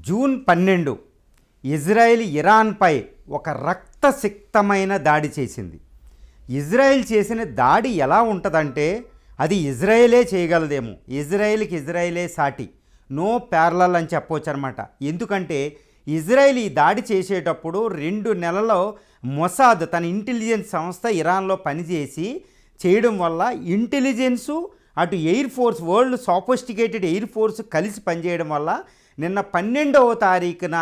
June 12 Israel ఇరాన్పై ఒక రక్తసిక్తమైన దాడి చేసింది. ఇజ్రాయెల్ చేసిన దాడి ఎలా ఉంటుందంటే అది ఇజ్రాయెలే చేయగలదేమో, ఇజ్రాయెల్కి ఇజ్రాయెలే సాటి, నో ప్యారలల్ అని చెప్పవచ్చు అనమాట. ఎందుకంటే ఇజ్రాయెల్ ఈ దాడి చేసేటప్పుడు 2 నెలల్లో మొసాద్ తన ఇంటెలిజెన్స్ సంస్థ ఇరాన్లో పనిచేసి చేయడం వల్ల ఇంటెలిజెన్సు అటు air force, world sophisticated air force కలిసి పనిచేయడం వల్ల నిన్న 12వ తారీఖున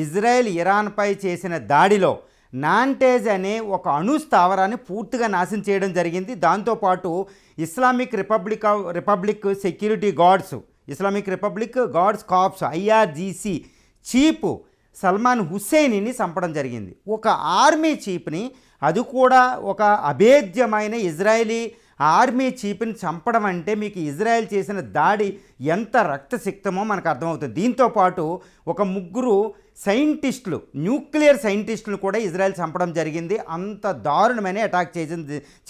ఇజ్రాయెల్ ఇరాన్పై చేసిన దాడిలో నాంటేజ్ అనే ఒక అణు స్థావరాన్ని పూర్తిగా నాశనం చేయడం జరిగింది. దాంతోపాటు Islamic republic security guards, Islamic republic guards corps IRGC chief Salman హుస్సేనిని చంపడం జరిగింది. ఒక ఆర్మీ చీఫ్ని, అది కూడా ఒక అభేద్యమైన ఇజ్రాయలీ ఆర్మీ చీఫ్ని చంపడం అంటే మీకు ఇజ్రాయెల్ చేసిన దాడి ఎంత రక్తసిక్తమో మనకు అర్థమవుతుంది. దీంతోపాటు ఒక 3 సైంటిస్టులు, న్యూక్లియర్ సైంటిస్టులు కూడా ఇజ్రాయెల్ చంపడం జరిగింది. అంత దారుణమైన అటాక్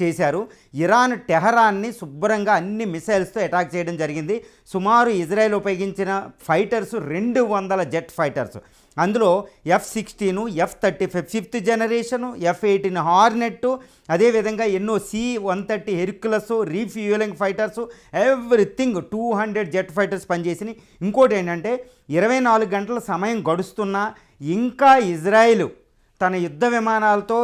చేశారు. ఇరాన్ టెహరాన్ని శుభ్రంగా అన్ని మిసైల్స్తో అటాక్ చేయడం జరిగింది. సుమారు ఇజ్రాయెల్ ఉపయోగించిన ఫైటర్స్ 200 జెట్ ఫైటర్స్, అందులో F-16, F-35 5th generation, F-18 Hornet, అదేవిధంగా ఎన్నో C-130 Hercules refuelling fighters, everything 200 jet fighters పనిచేసినాయి. ఇంకోటి ఏంటంటే 24 గంటల సమయం గడుస్తున్నా ఇంకా ఇజ్రాయెల్ తన యుద్ధ విమానాలతో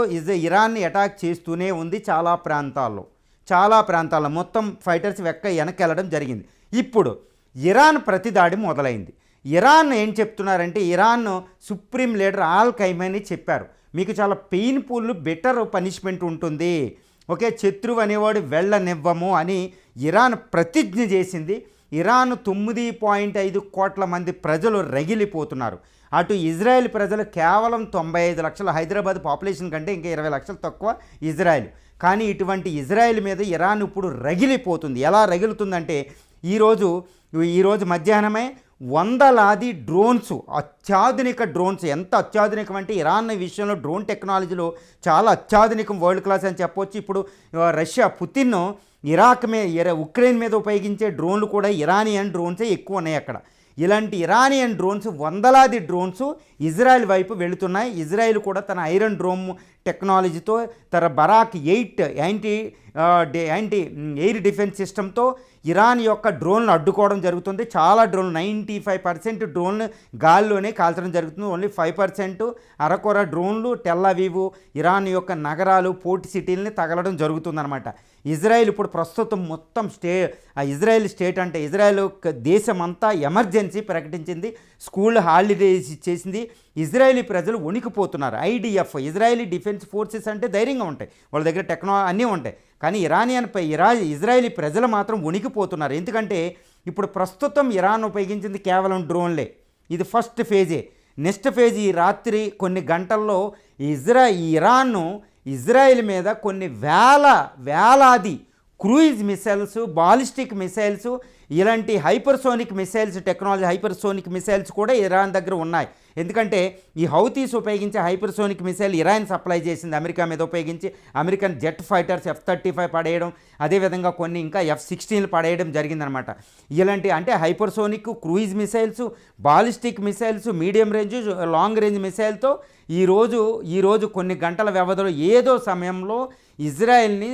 ఇరాన్ని అటాక్ చేస్తూనే ఉంది. చాలా ప్రాంతాల్లో మొత్తం ఫైటర్స్ వెనక్కి వెళ్ళడం జరిగింది. ఇప్పుడు ఇరాన్ ప్రతిదాడి మొదలైంది. ఇరాన్ ఏం చెప్తున్నారంటే, ఇరాన్ సుప్రీం లీడర్ ఆల్ ఖైమనీ చెప్పారు, మీకు చాలా పెయిన్ఫుల్ బెటర్ పనిష్మెంట్ ఉంటుంది, ఓకే, శత్రువు అనేవాడు వెళ్ళనివ్వము అని ఇరాన్ ప్రతిజ్ఞ చేసింది. ఇరాన్ 9.5 కోట్ల మంది ప్రజలు రగిలిపోతున్నారు. అటు ఇజ్రాయెల్ ప్రజలు కేవలం 95 లక్షల, హైదరాబాద్ పాపులేషన్ కంటే ఇంకా 20 లక్షలు తక్కువ ఇజ్రాయెల్. కానీ ఇటువంటి ఇజ్రాయెల్ మీద ఇరాన్ ఇప్పుడు రగిలిపోతుంది. ఎలా రగులుతుందంటే ఈరోజు మధ్యాహ్నమే వందలాది డ్రోన్స్, అత్యాధునిక డ్రోన్స్, ఎంత అత్యాధునికం అంటే ఇరాన్ విషయంలో డ్రోన్ టెక్నాలజీలో చాలా అత్యాధునికం, వరల్డ్ క్లాస్ అని చెప్పొచ్చు. ఇప్పుడు రష్యా పుతిన్ ఉక్రెయిన్ మీద ఉపయోగించే డ్రోన్లు కూడా ఇరానియన్ డ్రోన్సే ఎక్కువ ఉన్నాయి అక్కడ. ఇలాంటి ఇరానియన్ డ్రోన్స్, వందలాది డ్రోన్స్ ఇజ్రాయెల్ వైపు వెళుతున్నాయి. ఇజ్రాయెల్ కూడా తన ఐరన్ డ్రోమ్ టెక్నాలజీతో, తన బరాక్ 8 యాంటీ ఎయిర్ డిఫెన్స్ సిస్టంతో ఇరాన్ యొక్క డ్రోన్లు అడ్డుకోవడం జరుగుతుంది. చాలా డ్రోన్లు, 95% డ్రోన్లు గాల్లోనే కాల్చడం జరుగుతుంది. ఓన్లీ 5% అరకొర డ్రోన్లు టెల్-అవీవ్, ఇరాన్ యొక్క నగరాలు, పోర్ట్ సిటీలని తగలడం జరుగుతుందన్నమాట. ఇజ్రాయెల్ ఇప్పుడు ప్రస్తుతం మొత్తం ఇజ్రాయెల్ స్టేట్ అంటే ఇజ్రాయెల్ దేశమంతా ఎమర్జెన్సీ ప్రకటించింది. స్కూల్ హాలిడేస్ ఇచ్చేసింది. ఇజ్రాయెలీ ప్రజలు వణికిపోతున్నారు. IDF, ఇజ్రాయెలీ డిఫెన్స్ ఫోర్సెస్ అంటే ధైర్యంగా ఉంటాయి, వాళ్ళ దగ్గర అన్నీ ఉంటాయి. కానీ ఇజ్రాయెలీ ప్రజలు మాత్రం వణికిపోతున్నారు. ఎందుకంటే ఇప్పుడు ప్రస్తుతం ఇరాన్ ఉపయోగించింది కేవలం డ్రోన్లే. ఇది ఫస్ట్ ఫేజే. నెక్స్ట్ ఫేజ్ ఈ రాత్రి కొన్ని గంటల్లో ఇరాన్ ఇజ్రాయెల్ మీద కొన్ని వేలాది క్రూయిజ్ మిసైల్స్, బాలిస్టిక్ మిసైల్స్, ఇలాంటి hypersonic missiles technology, hypersonic missiles కూడా ఇరాన్ దగ్గర ఉన్నాయి. ఎందుకంటే ఈ హౌతీస్ ఉపయోగించే హైపర్సోనిక్ మిసైల్ ఇరాన్ సప్లై చేసింది అమెరికా మీద ఉపయోగించి. అమెరికన్ జెట్ ఫైటర్స్ F-35 పడేయడం, అదేవిధంగా కొన్ని ఇంకా F-16 పడేయడం జరిగిందనమాట. ఇలాంటి అంటే hypersonic, cruise missiles, ballistic missiles, medium range, long range మిసైల్తో ఈరోజు కొన్ని గంటల వ్యవధిలో ఏదో సమయంలో ఇజ్రాయెల్ని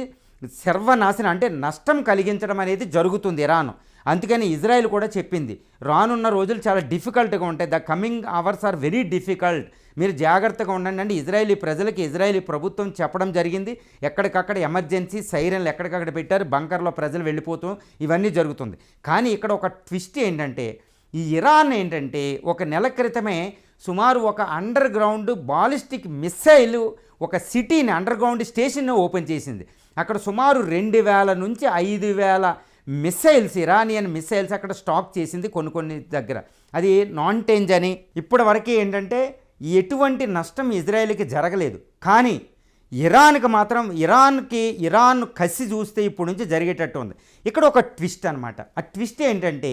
సర్వనాశనం అంటే నష్టం కలిగించడం అనేది జరుగుతుంది ఇరాన్. అందుకని ఇజ్రాయెల్ కూడా చెప్పింది, రానున్న రోజులు చాలా డిఫికల్ట్గా ఉంటాయి, the coming hours are very difficult, మీరు జాగ్రత్తగా ఉండండి అంటే ఇజ్రాయెలీ ప్రజలకి ఇజ్రాయెలీ ప్రభుత్వం చెప్పడం జరిగింది. ఎక్కడికక్కడ ఎమర్జెన్సీ సైరన్లు ఎక్కడికక్కడ పెట్టారు, బంకర్లో ప్రజలు వెళ్ళిపోతూ ఇవన్నీ జరుగుతుంది. కానీ ఇక్కడ ఒక ట్విస్ట్ ఏంటంటే, ఈ ఇరాన్ ఏంటంటే ఒక నెల క్రితమే సుమారు ఒక అండర్ గ్రౌండ్ బాలిస్టిక్ మిసైల్ ఒక సిటీని, అండర్ గ్రౌండ్ స్టేషన్ని ఓపెన్ చేసింది. అక్కడ సుమారు 2000 నుంచి 5000 మిసైల్స్, ఇరానియన్ మిసైల్స్ అక్కడ స్టాక్ చేసింది కొన్ని దగ్గర. అది నాంటేంజ్ అని. ఇప్పటి వరకు ఏంటంటే ఎటువంటి నష్టం ఇజ్రాయెల్కి జరగలేదు. కానీ ఇరాన్కి మాత్రం ఇరాన్ కసి చూస్తే ఇప్పుడు నుంచి జరిగేటట్టు ఉంది. ఇక్కడ ఒక ట్విస్ట్ అనమాట. ఆ ట్విస్ట్ ఏంటంటే,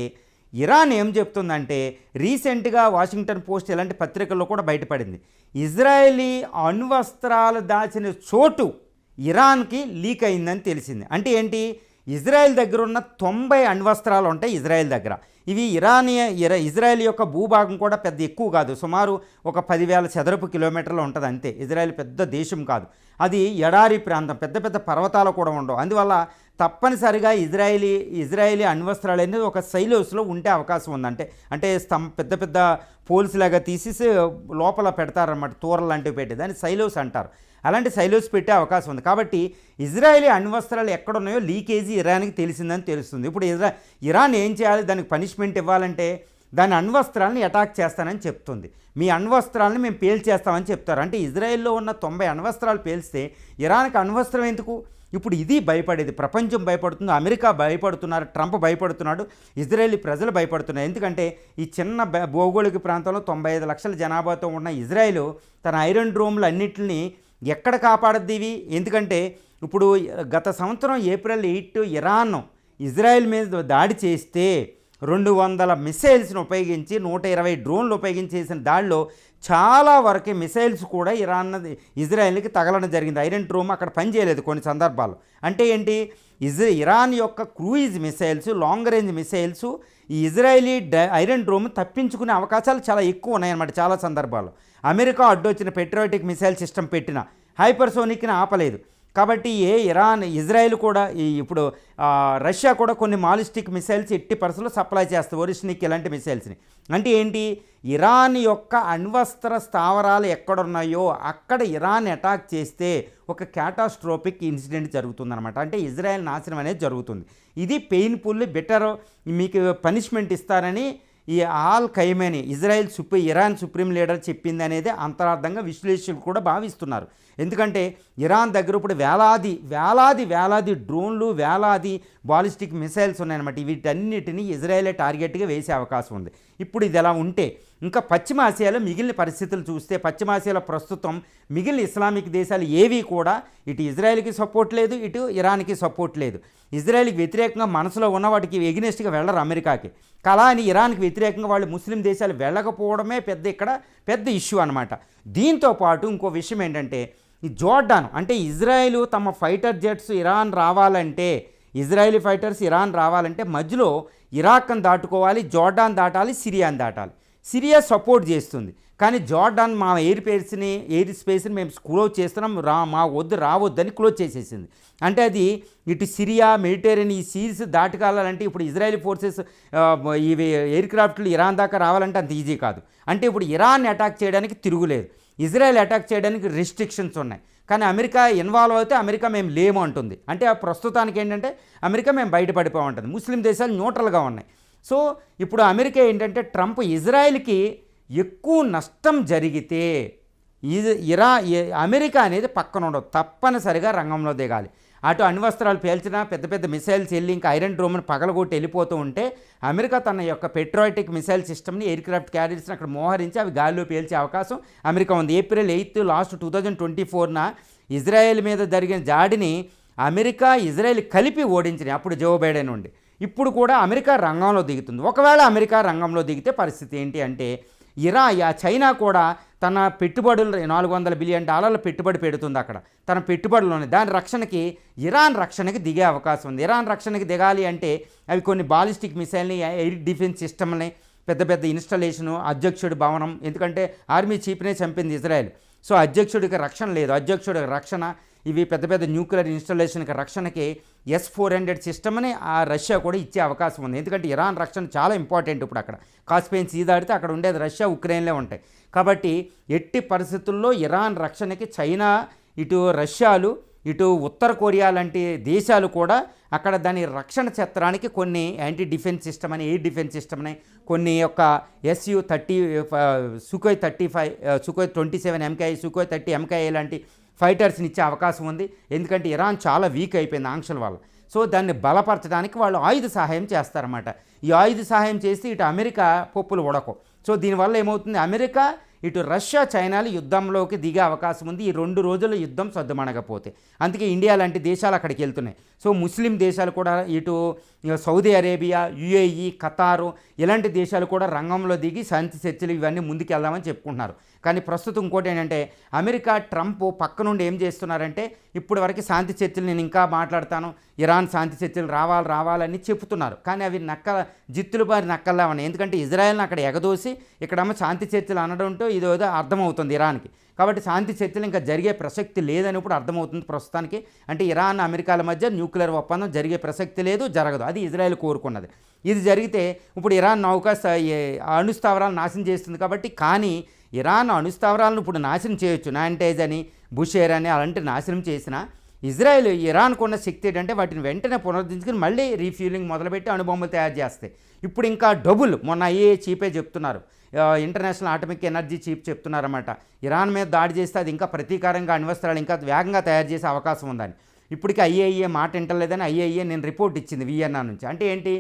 ఇరాన్ ఏం చెప్తుందంటే, రీసెంట్గా వాషింగ్టన్ పోస్ట్ ఇలాంటి పత్రికల్లో కూడా బయటపడింది, ఇజ్రాయెలీ అణ్వస్త్రాలు దాచిన చోటు ఇరాన్కి లీక్ అయిందని తెలిసింది. అంటే ఏంటి, ఇజ్రాయెల్ దగ్గర ఉన్న 90 అణ్వస్త్రాలు ఉంటాయి ఇజ్రాయెల్ దగ్గర. ఇవి ఇజ్రాయెల్ యొక్క భూభాగం కూడా పెద్ద ఎక్కువ కాదు, సుమారు ఒక 10,000 చదరపు కిలోమీటర్లు ఉంటుంది అంతే. ఇజ్రాయెల్ పెద్ద దేశం కాదు, అది ఎడారి ప్రాంతం, పెద్ద పెద్ద పర్వతాలు కూడా ఉండవు. అందువల్ల తప్పనిసరిగా ఇజ్రాయేలీ అణ్వస్త్రాలు అనేది ఒక సైలోస్లో ఉండే అవకాశం ఉంది. అంటే పెద్ద పెద్ద పోల్స్ లాగా తీసేసి లోపల పెడతారన్నమాట, తూరలు లాంటివి పెట్టి, దాన్ని సైలోస్ అంటారు. అలాంటి సైలోస్ పెట్టే అవకాశం ఉంది. కాబట్టి ఇజ్రాయేలీ అణ్వస్త్రాలు ఎక్కడున్నాయో లీకేజీ ఇరాన్కి తెలిసిందని తెలుస్తుంది. ఇప్పుడు ఇరాన్ ఏం చేయాలి, దానికి పనిష్మెంట్ ఇవ్వాలంటే దాని అణ్వస్త్రాలను అటాక్ చేస్తానని చెప్తుంది. మీ అణ్వస్త్రాలను మేము పేల్చేస్తామని చెప్తారు. అంటే ఇజ్రాయెల్లో ఉన్న 90 అణ్వస్త్రాలు పేల్స్తే ఇరాన్కి అణ్వస్త్రం ఎందుకు? ఇప్పుడు ఇది భయపడేది, ప్రపంచం భయపడుతుంది, అమెరికా భయపడుతున్నారు, ట్రంప్ భయపడుతున్నాడు, ఇజ్రాయేలీ ప్రజలు భయపడుతున్నారు. ఎందుకంటే ఈ చిన్న భౌగోళిక ప్రాంతంలో 95 లక్షల జనాభాతో ఉన్న ఇజ్రాయెల్ తన ఐరన్ డ్రోమ్లు అన్నింటినీ ఎక్కడ కాపాడద్ది ఇవి? ఎందుకంటే ఇప్పుడు గత సంవత్సరం ఏప్రిల్ 8 ఇరాన్ ఇజ్రాయెల్ మీద దాడి చేస్తే 200 మిసైల్స్ని ఉపయోగించి 120 డ్రోన్లు ఉపయోగించి చేసిన దాడిలో చాలా వరకు మిసైల్స్ కూడా ఇజ్రాయెల్కి తగలడం జరిగింది. ఐరన్ డ్రోమ్ అక్కడ పనిచేయలేదు కొన్ని సందర్భాలు. అంటే ఏంటి, ఇరాన్ యొక్క cruise missiles, long range missiles ఈ ఇజ్రాయెలీ ఐరన్ డ్రోమ్ తప్పించుకునే అవకాశాలు చాలా ఎక్కువ ఉన్నాయన్నమాట. చాలా సందర్భాలు అమెరికా అడ్డొచ్చిన పెట్రియాటిక్ మిసైల్ సిస్టమ్ పెట్టిన హైపర్సోనిక్ని ఆపలేదు. కాబట్టి ఇజ్రాయెల్ కూడా ఇప్పుడు రష్యా కూడా కొన్ని మాలిస్టిక్ మిసైల్స్ ఎట్టి పరిస్థితుల్లో సప్లై చేస్తుంది, ఒరిస్నిక్ ఇలాంటి మిసైల్స్ని. అంటే ఏంటి, ఇరాన్ యొక్క అణ్వస్త్ర స్థావరాలు ఎక్కడున్నాయో అక్కడ ఇరాన్ అటాక్ చేస్తే ఒక క్యాటాస్ట్రోఫిక్ ఇన్సిడెంట్ జరుగుతుందన్నమాట. అంటే ఇజ్రాయెల్ నాశనం అనేది జరుగుతుంది. ఇది పెయిన్ఫుల్, బెటర్, మీకు పనిష్మెంట్ ఇస్తారని ఈ ఖైమేని ఇరాన్ సుప్రీం లీడర్ చెప్పింది అనేది అంతరార్థంగా విశ్లేషకులు కూడా భావిస్తున్నారు. ఎందుకంటే ఇరాన్ దగ్గర ఇప్పుడు వేలాది డ్రోన్లు, వేలాది బాలిస్టిక్ మిసైల్స్ ఉన్నాయన్నమాట. వీటన్నిటిని ఇజ్రాయెలే టార్గెట్గా వేసే అవకాశం ఉంది. ఇప్పుడు ఇది ఎలా ఉంటే ఇంకా పశ్చిమ ఆసియాలో మిగిలిన పరిస్థితులు చూస్తే, పశ్చిమ ఆసియాలో ప్రస్తుతం మిగిలిన ఇస్లామిక్ దేశాలు ఏవి కూడా ఇటు ఇజ్రాయెల్కి సపోర్ట్ లేదు, ఇటు ఇరాన్కి సపోర్ట్ లేదు. ఇజ్రాయెల్కి వ్యతిరేకంగా మనసులో ఉన్న వాటికి ఎగ్నెస్ట్గా వెళ్ళరు అమెరికాకి. అలా అని ఇరాన్కి వ్యతిరేకంగా వాళ్ళు ముస్లిం దేశాలు వెళ్ళకపోవడమే పెద్ద ఇష్యూ అనమాట. దీంతో పాటు ఇంకో విషయం ఏంటంటే, ఈ జోర్డాన్, అంటే ఇజ్రాయెల్ తమ fighter jets Israeli fighters Iran రావాలంటే మధ్యలో ఇరాక్ని దాటుకోవాలి, జోర్డాన్ దాటాలి, సిరియాని దాటాలి. సిరియా సపోర్ట్ చేస్తుంది, కానీ జోర్డాన్ మా ఎయిర్ స్పేస్ని మేము క్లోజ్ చేస్తున్నాం, రావద్దని క్లోజ్ చేసేసింది. అంటే అది ఇటు సిరియా, మెడిటరేనియన్ ఈ సీస్ దాటుకాలంటే ఇప్పుడు ఇజ్రాయెలీ ఫోర్సెస్ ఇవి ఎయిర్ క్రాఫ్ట్లు ఇరాన్ దాకా రావాలంటే అంత ఈజీ కాదు. అంటే ఇప్పుడు ఇరాన్ అటాక్ చేయడానికి తిరుగులేదు, ఇజ్రాయెల్ అటాక్ చేయడానికి రెస్ట్రిక్షన్స్ ఉన్నాయి. కానీ అమెరికా ఇన్వాల్వ్ అయితే అమెరికా మేము లేము అంటుంది. అంటే ఆ ప్రస్తుతానికి ఏంటంటే అమెరికా మేము బయటపడిపోమంటుంది, ముస్లిం దేశాలు న్యూట్రల్గా ఉన్నాయి. సో ఇప్పుడు అమెరికా ఏంటంటే ట్రంప్ ఇజ్రాయెల్కి ఎక్కువ నష్టం జరిగితే అమెరికా అనేది పక్కన ఉండదు, తప్పనిసరిగా రంగంలో దిగాలి. అటు అణ్వస్త్రాలు పేల్చినా పెద్ద పెద్ద మిసైల్స్ వెళ్ళి ఇంకా ఐరన్ డ్రోమ్ని పగలగొట్టి వెళ్ళిపోతూ ఉంటే అమెరికా తన యొక్క పెట్రియాటిక్ మిసైల్ సిస్టమ్ని, ఎయిర్ క్రాఫ్ట్ క్యారియర్స్ని అక్కడ మోహరించి అవి గాలిలో పేల్చే అవకాశం అమెరికా ఉంది. ఏప్రిల్ 8 లాస్ట్ 2024న ఇజ్రాయెల్ మీద జరిగిన దాడిని అమెరికా, ఇజ్రాయెల్ కలిపి ఓడించినాయి అప్పుడు జో బైడెన్ ఉండి. ఇప్పుడు కూడా అమెరికా రంగంలో దిగుతుంది. ఒకవేళ అమెరికా రంగంలో దిగితే పరిస్థితి ఏంటి అంటే, చైనా కూడా తన పెట్టుబడులు $400 బిలియన్ పెట్టుబడి పెడుతుంది అక్కడ, తన పెట్టుబడులోనే. దాని రక్షణకి ఇరాన్ రక్షణకి దిగే అవకాశం ఉంది. ఇరాన్ రక్షణకి దిగాలి అంటే అవి కొన్ని బాలిస్టిక్ మిసైల్ని, ఎయిర్ డిఫెన్స్ సిస్టమ్ని, పెద్ద పెద్ద ఇన్స్టాలేషను, అధ్యక్షుడి భవనం, ఎందుకంటే ఆర్మీ చీఫ్నే చంపింది ఇజ్రాయెల్. సో అధ్యక్షుడికి రక్షణ లేదు, అధ్యక్షుడికి రక్షణ, ఇవి పెద్ద పెద్ద న్యూక్లియర్ ఇన్స్టాలేషన్కి రక్షణకి S-400 సిస్టమ్ని రష్యా కూడా ఇచ్చే అవకాశం ఉంది. ఎందుకంటే ఇరాన్ రక్షణ చాలా ఇంపార్టెంట్. ఇప్పుడు అక్కడ కాస్పియన్ సీ దాడితే అక్కడ ఉండేది రష్యా, ఉక్రెయిన్లే ఉంటాయి. కాబట్టి ఎట్టి పరిస్థితుల్లో ఇరాన్ రక్షణకి చైనా, ఇటు రష్యాలు, ఇటు ఉత్తర కొరియా లాంటి దేశాలు కూడా అక్కడ దాని రక్షణ ఛత్రానికి కొన్ని యాంటీ డిఫెన్స్ సిస్టమ్ అని, ఎయిర్ డిఫెన్స్ సిస్టమ్ అని, కొన్ని యొక్క Su-30 Sukhoi 35, Sukhoi 27 MKI, Sukhoi 30 MKI లాంటి ఫైటర్స్ని ఇచ్చే అవకాశం ఉంది. ఎందుకంటే ఇరాన్ చాలా వీక్ అయిపోయింది ఆంక్షల వల్ల. సో దాన్ని బలపరచడానికి వాళ్ళు ఆయుధ సహాయం చేస్తారన్నమాట. ఈ ఆయుధ సహాయం చేసి ఇటు అమెరికా పప్పులు ఉడకవు. సో దీనివల్ల ఏమవుతుంది, అమెరికా ఇటు రష్యా చైనాలు యుద్ధంలోకి దిగే అవకాశం ఉంది ఈ 2 రోజుల యుద్ధం సద్దుమణగపోతే. అందుకే ఇండియా లాంటి దేశాలు అక్కడికి వెళ్తున్నాయి. సో ముస్లిం దేశాలు కూడా ఇటు సౌదీ అరేబియా, యుఏఈ, ఖతారు ఇలాంటి దేశాలు కూడా రంగంలో దిగి శాంతి చర్చలు ఇవన్నీ ముందుకెళ్దామని చెప్పుకుంటున్నారు. కానీ ప్రస్తుతం ఇంకోటి ఏంటంటే అమెరికా ట్రంప్ పక్క నుండి ఏం చేస్తున్నారంటే ఇప్పటి వరకు శాంతి చర్చలు నేను ఇంకా మాట్లాడతాను, ఇరాన్ శాంతి చర్చలు రావాలని చెప్తున్నారు. కానీ అవి జిత్తులు బారి నక్కల్లా ఉన్నాయి. ఎందుకంటే ఇజ్రాయెల్ని అక్కడ ఎగదోసి ఇక్కడేమో శాంతి చర్చలు అనడంతో ఇదేదో అర్థమవుతుంది ఇరాన్కి. కాబట్టి శాంతి చర్చలు ఇంకా జరిగే ప్రసక్తి లేదని ఇప్పుడు అర్థమవుతుంది ప్రస్తుతానికి. అంటే ఇరాన్ అమెరికాల మధ్య న్యూక్లియర్ ఒప్పందం జరిగే ప్రసక్తి లేదు, జరగదు. అది ఇజ్రాయెల్ కోరుకున్నది. ఇది జరిగితే ఇప్పుడు ఇరాన్ అణుస్థావరాలు నాశనం చేస్తుంది కాబట్టి. కానీ ఇరాన్ అణుస్థావరాలను ఇప్పుడు నాశనం చేయొచ్చు, నాంటేజ్ అని, బుషేర్ అని అలాంటి నాశనం చేసిన ఇజ్రాయెల్ ఇరాన్కు ఉన్న శక్తి ఏంటంటే వాటిని వెంటనే పునరుద్ధరించుకుని మళ్ళీ రీఫ్యూలింగ్ మొదలుపెట్టి అణుబొమ్మలు తయారు చేస్తాయి. ఇప్పుడు ఇంకా డబుల్, మొన్న ఐఏఏ చీఫే చెప్తున్నారు, ఇంటర్నేషనల్ అటామిక్ ఎనర్జీ చీఫ్ చెప్తున్నారన్నమాట, ఇరాన్ మీద దాడి చేస్తే అది ఇంకా ప్రతీకారంగా అణ్వస్త్రాలు ఇంకా వేగంగా తయారు చేసే అవకాశం ఉందని. ఇప్పటికీ ఐఏఏ మాట వింటలేదని ఐఏఏ నేను రిపోర్ట్ ఇచ్చింది వియన్నా నుంచి. అంటే ఏంటి,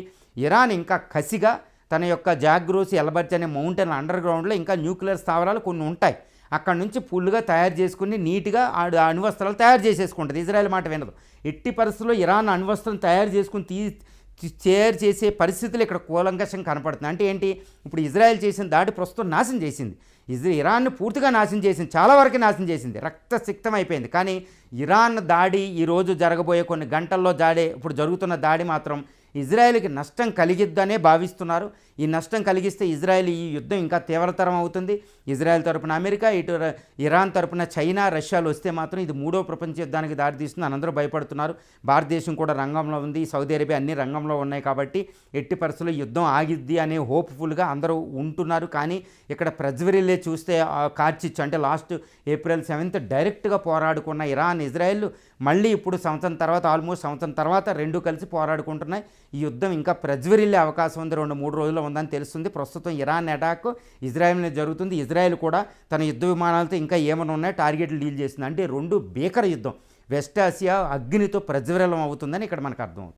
ఇరాన్ ఇంకా కసిగా తన యొక్క జాగ్రోస్ ఎల్బర్జ్ అనే మౌంటైన్ అండర్ గ్రౌండ్లో ఇంకా న్యూక్లియర్ స్థావరాలు కొన్ని ఉంటాయి, అక్కడ నుంచి ఫుల్గా తయారు చేసుకుని నీట్గా అణ్వస్త్రాలు తయారు చేసేసుకుంటుంది. ఇజ్రాయెల్ మాట వినదు. ఎట్టి పరిస్థితుల్లో ఇరాన్ అణ్వస్త్రం తయారు చేసుకుని తయారు చేసే పరిస్థితులు ఇక్కడ కూలంకషం కనపడుతుంది. అంటే ఏంటి, ఇప్పుడు ఇజ్రాయెల్ చేసిన దాడి ప్రస్తుతం నాశనం చేసింది, ఇరాన్ను పూర్తిగా నాశనం చేసింది, చాలా వరకు నాశనం చేసింది, రక్తసిక్తం అయిపోయింది. కానీ ఇరాన్ దాడి ఈరోజు జరగబోయే కొన్ని గంటల్లో ఇప్పుడు జరుగుతున్న దాడి మాత్రం ఇజ్రాయెల్కి నష్టం కలిగిద్దనే భావిస్తున్నారు. ఈ నష్టం కలిగిస్తే ఇజ్రాయెల్ ఈ యుద్ధం ఇంకా తీవ్రతరం అవుతుంది. ఇజ్రాయెల్ తరపున అమెరికా, ఇటు ఇరాన్ తరపున చైనా, రష్యాలు వస్తే మాత్రం ఇది 3వ ప్రపంచ యుద్ధానికి దారితీస్తుంది అని అందరూ భయపడుతున్నారు. భారతదేశం కూడా రంగంలో ఉంది, సౌదీ అరేబియా అన్ని రంగంలో ఉన్నాయి. కాబట్టి ఎట్టి పరిస్థితుల్లో యుద్ధం ఆగిద్ది అనే హోప్ఫుల్గా అందరూ ఉంటున్నారు. కానీ ఇక్కడ ప్రజ్వరిల్లే చూస్తే కార్చిచ్చు అంటే లాస్ట్ ఏప్రిల్ 7th డైరెక్ట్గా పోరాడుకున్న ఇరాన్, ఇజ్రాయెల్ మళ్ళీ ఇప్పుడు ఆల్మోస్ట్ సంవత్సరం తర్వాత రెండు కలిసి పోరాడుకుంటున్నాయి. ఈ యుద్ధం ఇంకా ప్రజ్వరిల్లే అవకాశం ఉంది, 2-3 రోజుల్లో ఉందని తెలుస్తుంది. ప్రస్తుతం ఇరాన్ అటాక్ ఇజ్రాయెల్ మీద జరుగుతుంది. ఇజ్రాయెల్ కూడా తన యుద్ధ విమానాలతో ఇంకా ఏమైనా ఉన్నాయో టార్గెట్లు డీల్ చేస్తుంది. అంటే 2 భీకర యుద్ధం, వెస్ట్ ఆసియా అగ్నితో ప్రజ్వరిల్లం అవుతుందని ఇక్కడ మనకు అర్థం.